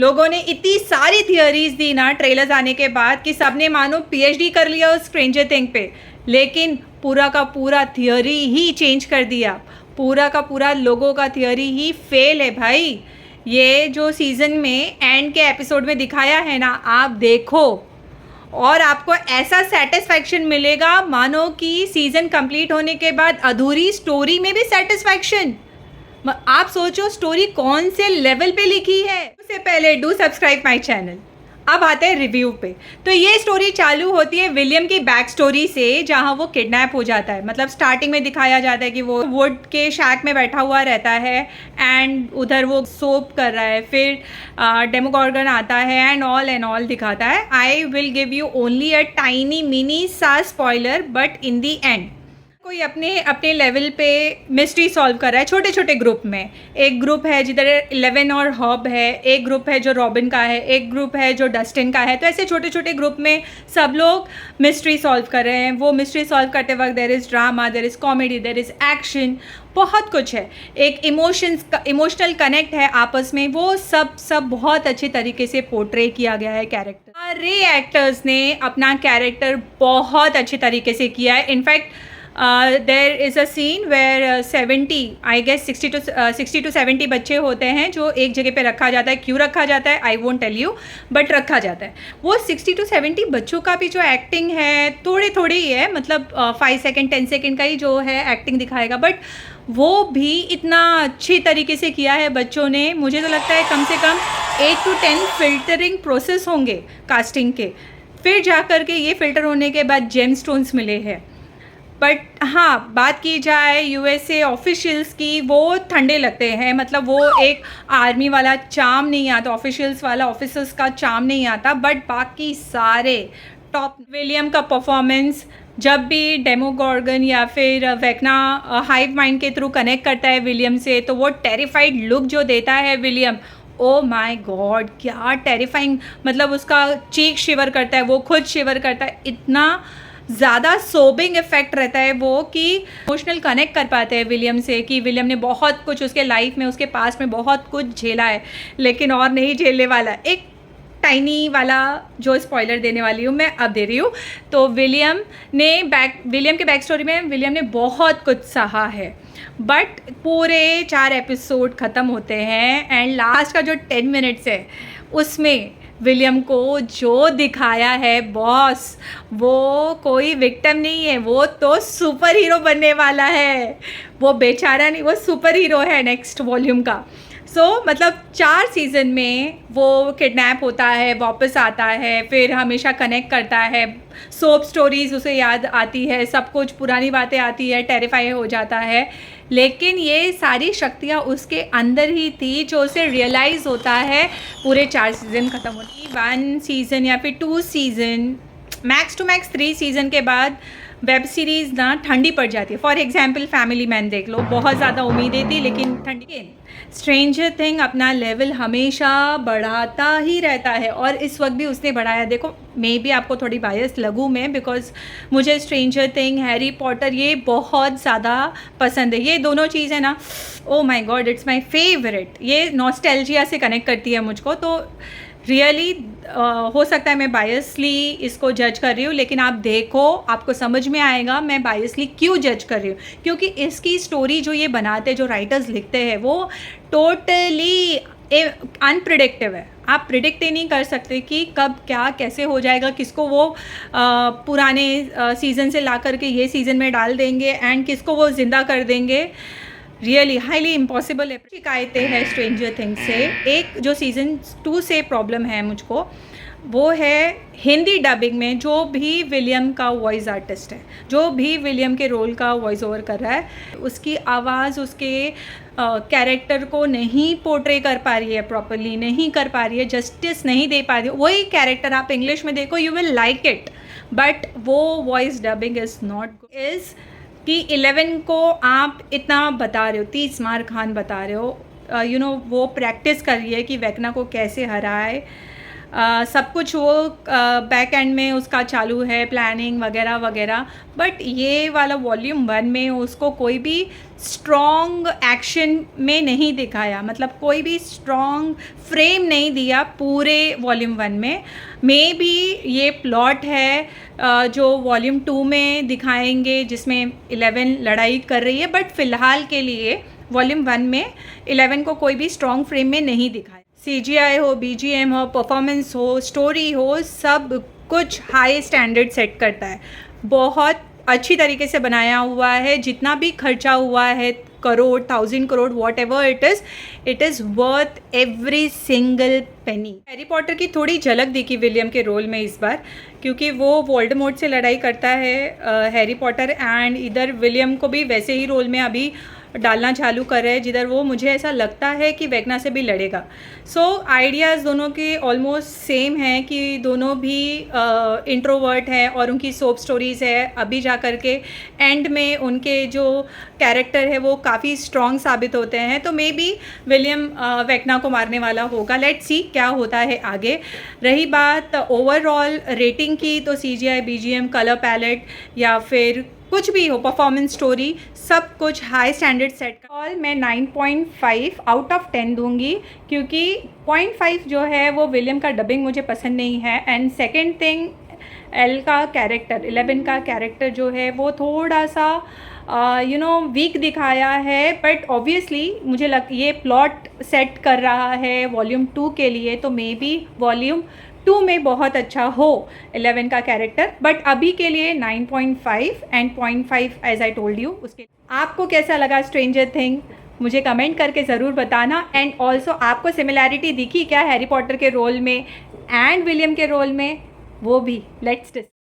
लोगों ने इतनी सारी थियरीज दी ना ट्रेलर्स आने के बाद कि सबने मानो पीएचडी कर लिया उस स्ट्रेंजर थिंग पे, लेकिन पूरा का पूरा थियरी ही चेंज कर दिया। पूरा का पूरा लोगों का थियरी ही फेल है भाई। ये जो सीज़न में एंड के एपिसोड में दिखाया है ना, आप देखो और आपको ऐसा सेटिस्फैक्शन मिलेगा मानो कि सीज़न कंप्लीट होने के बाद अधूरी स्टोरी में भी सेटिस्फैक्शन। आप सोचो स्टोरी कौन से लेवल पे लिखी है। उससे पहले डू सब्सक्राइब माय चैनल। अब आते हैं रिव्यू पे। तो ये स्टोरी चालू होती है विलियम की बैक स्टोरी से, जहाँ वो किडनैप हो जाता है। मतलब स्टार्टिंग में दिखाया जाता है कि वो वुड के शैक में बैठा हुआ रहता है एंड उधर वो सोप कर रहा है, फिर डेमोगॉर्गन आता है एंड ऑल दिखाता है। I will give you only a tiny mini सा spoiler, but in the end कोई अपने अपने लेवल पे मिस्ट्री सॉल्व कर रहा है छोटे छोटे ग्रुप में। एक ग्रुप है जिधर 11 और हॉब है, एक ग्रुप है जो रॉबिन का है, एक ग्रुप है जो डस्टिन का है। तो ऐसे छोटे छोटे ग्रुप में सब लोग मिस्ट्री सॉल्व कर रहे हैं। वो मिस्ट्री सॉल्व करते वक्त there is drama, there is comedy, there is action, बहुत कुछ है। एक इमोशनल कनेक्ट है आपस में, वो सब बहुत अच्छे तरीके से पोर्ट्रे किया गया है कैरेक्टर। सारे एक्टर्स ने अपना कैरेक्टर बहुत अच्छे तरीके से किया है। In fact there is a scene where 70 I guess 60 to 70 बच्चे होते हैं जो एक जगह पे रखा जाता है। क्यों रखा जाता है I won't tell you, but रखा जाता है। वो 60 to 70 बच्चों का भी जो एक्टिंग है थोड़ी ही है, मतलब 5 सेकेंड 10 सेकेंड का ही जो है एक्टिंग दिखाएगा, बट वो भी इतना अच्छी तरीके से किया है बच्चों ने। मुझे तो लगता है कम से कम 8 to 10 फिल्टरिंग प्रोसेस होंगे कास्टिंग के, फिर जा कर के ये फ़िल्टर होने के बाद जेम स्टोन्स मिले हैं। बट हाँ, बात की जाए यूएसए ऑफिशियल्स की, वो ठंडे लगते हैं। मतलब वो एक आर्मी वाला चार्म नहीं आता, ऑफिशियल्स वाला ऑफिसर्स का चार्म नहीं आता, बट बाकी सारे टॉप। विलियम का परफॉर्मेंस, जब भी डेमोगॉर्गन या फिर वेक्ना हाइव माइंड के थ्रू कनेक्ट करता है विलियम से, तो वो टेरिफाइड लुक जो देता है विलियम, ओ माय गॉड क्या टेरिफाइंग। मतलब उसका चीक शिवर करता है, वो खुद शिवर करता है। इतना ज़्यादा सोबिंग इफेक्ट रहता है वो कि इमोशनल कनेक्ट कर पाते हैं विलियम से, कि विलियम ने बहुत कुछ उसके लाइफ में, उसके पास में बहुत कुछ झेला है, लेकिन और नहीं झेलने वाला। एक टाइनी वाला जो स्पॉइलर देने वाली हूँ मैं, अब दे रही हूँ। तो विलियम के बैक स्टोरी में विलियम ने बहुत कुछ सहा है, बट पूरे 4 एपिसोड ख़त्म होते हैं एंड लास्ट का जो 10 मिनट्स है उसमें विलियम को जो दिखाया है बॉस, वो कोई विक्टिम नहीं है, वो तो सुपर हीरो बनने वाला है। वो बेचारा नहीं, वो सुपर हीरो है नेक्स्ट वॉल्यूम का। मतलब 4 सीज़न में वो किडनैप होता है, वापस आता है, फिर हमेशा कनेक्ट करता है। सोप स्टोरीज़ उसे याद आती है, सब कुछ पुरानी बातें आती है, टेरिफाई हो जाता है, लेकिन ये सारी शक्तियाँ उसके अंदर ही थी जो उसे रियलाइज़ होता है पूरे 4 सीज़न ख़त्म होती। 1 सीज़न या फिर 2 season, max to max 3 season के बाद वेब सीरीज़ ना ठंडी पड़ जाती है। फॉर एग्जाम्पल फैमिली मैन देख लो, बहुत ज़्यादा उम्मीदें थी लेकिन ठंडी। स्ट्रेंजर थिंग अपना लेवल हमेशा बढ़ाता ही रहता है और इस वक्त भी उसने बढ़ाया। देखो मे बी आपको थोड़ी बायस लगूँ मैं, बिकॉज मुझे स्ट्रेंजर थिंग, हैरी पॉटर ये बहुत ज़्यादा पसंद है। ये दोनों चीज़ है ना, ओ माई गॉड इट्स माई फेवरेट। ये नॉस्टैल्जिया से कनेक्ट करती है मुझको। तो रियली हो सकता है मैं बायसली इसको जज कर रही हूँ, लेकिन आप देखो आपको समझ में आएगा मैं बायसली क्यों जज कर रही हूँ। क्योंकि इसकी स्टोरी जो ये बनाते, जो राइटर्स लिखते हैं, वो टोटली अनप्रिडिक्टिव है। आप प्रिडिक्ट ही नहीं कर सकते कि कब क्या कैसे हो जाएगा, किसको वो पुराने सीज़न से ला करके ये सीज़न में डाल देंगे एंड किसको वो ज़िंदा कर देंगे। रियली हाईली इम्पॉसिबल है। शिकायतें हैं स्ट्रेंजर थिंग्स से। एक जो सीज़न 2 से प्रॉब्लम है मुझको, वो है हिंदी डबिंग में जो भी विलियम का वॉइस आर्टिस्ट है, जो भी विलियम के रोल का वॉइस ओवर कर रहा है, उसकी आवाज़ उसके कैरेक्टर को नहीं पोर्ट्रे कर पा रही है प्रॉपरली, नहीं कर पा रही है, जस्टिस नहीं दे पा रही है। वही कैरेक्टर आप इंग्लिश में देखो, you will like it, but वो voice dubbing is not is कि 11 को आप इतना बता रहे हो, 30 मार खान बता रहे हो, वो प्रैक्टिस कर रही है कि वेक्ना को कैसे हराए। सब कुछ वो बैक एंड में उसका चालू है, प्लानिंग वगैरह वगैरह। बट ये वाला वॉल्यूम 1 में उसको कोई भी स्ट्रॉन्ग एक्शन में नहीं दिखाया, मतलब कोई भी स्ट्रॉन्ग फ्रेम नहीं दिया पूरे वॉल्यूम 1 में। मे बी ये प्लॉट है जो वॉल्यूम 2 में दिखाएंगे, जिसमें 11 लड़ाई कर रही है, बट फ़िलहाल के लिए वॉल्यूम 1 में 11 को कोई भी स्ट्रॉन्ग फ्रेम में नहीं दिखाया। CGI हो, BGM हो, परफॉर्मेंस हो, स्टोरी हो, सब कुछ हाई स्टैंडर्ड सेट करता है। बहुत अच्छी तरीके से बनाया हुआ है। जितना भी खर्चा हुआ है, crore, 1000 crore, what ever it is worth every single penny. Harry Potter की थोड़ी झलक दिखी विलियम के रोल में इस बार, क्योंकि वो वोल्डेमॉर्ट से लड़ाई करता है हैरी पॉटर, एंड इधर विलियम को भी वैसे ही रोल में अभी डालना चालू कर रहे हैं, जिधर वो, मुझे ऐसा लगता है कि वेगना से भी लड़ेगा। सो आइडियाज़ दोनों के ऑलमोस्ट सेम हैं कि दोनों भी इंट्रोवर्ट है और उनकी सोप स्टोरीज़ है। अभी जा कर के एंड में उनके जो कैरेक्टर है वो काफ़ी स्ट्रॉन्ग साबित होते हैं। तो मे बी विलियम वेगना को मारने वाला होगा। लेट्स सी क्या होता है आगे। रही बात ओवरऑल रेटिंग की, तो CGI, BGM, कलर पैलेट या फिर कुछ भी हो, परफॉर्मेंस, स्टोरी, सब कुछ हाई स्टैंडर्ड सेट का। ऑल मैं 9.5 आउट ऑफ 10 दूंगी, क्योंकि 0.5 जो है वो विलियम का डबिंग मुझे पसंद नहीं है, एंड सेकंड थिंग एल का कैरेक्टर, 11 का कैरेक्टर जो है वो थोड़ा सा वीक दिखाया है। बट ऑब्वियसली मुझे ये प्लॉट सेट कर रहा है वॉल्यूम 2 के लिए, तो मे बी वॉल्यूम 2 में बहुत अच्छा हो 11 का कैरेक्टर। बट अभी के लिए 9.5 and 0.5 as I told you. उसके आपको कैसा लगा स्ट्रेंजर थिंग, मुझे कमेंट करके ज़रूर बताना। एंड ऑल्सो आपको सिमिलैरिटी दिखी क्या हैरी पॉटर के रोल में एंड विलियम के रोल में, वो भी लेट्स डिस्कस।